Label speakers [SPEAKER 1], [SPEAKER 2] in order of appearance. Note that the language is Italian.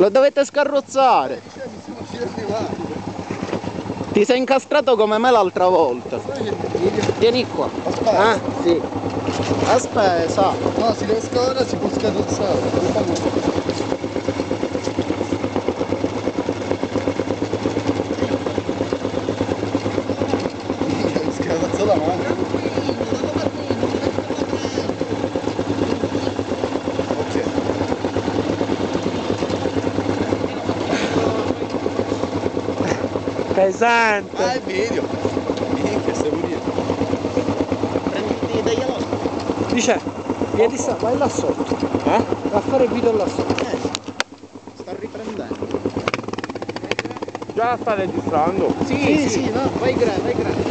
[SPEAKER 1] Lo dovete scarrozzare. Ti sei incastrato come me l'altra volta. Vieni qua.
[SPEAKER 2] Aspetta.
[SPEAKER 1] Ah, sì. Aspetta.
[SPEAKER 2] No, si deve scavare, si può scarrozzare. Scarrozzo la mano. Ok.
[SPEAKER 1] Pesante.
[SPEAKER 2] Ah, è video. Minchia, stavo dietro.
[SPEAKER 1] Prenditi degli allora. Dice, vieni vai là sotto. Va a fare il video là sotto. Sta riprendendo.
[SPEAKER 2] Già sta registrando?
[SPEAKER 1] Sì, no, vai grande.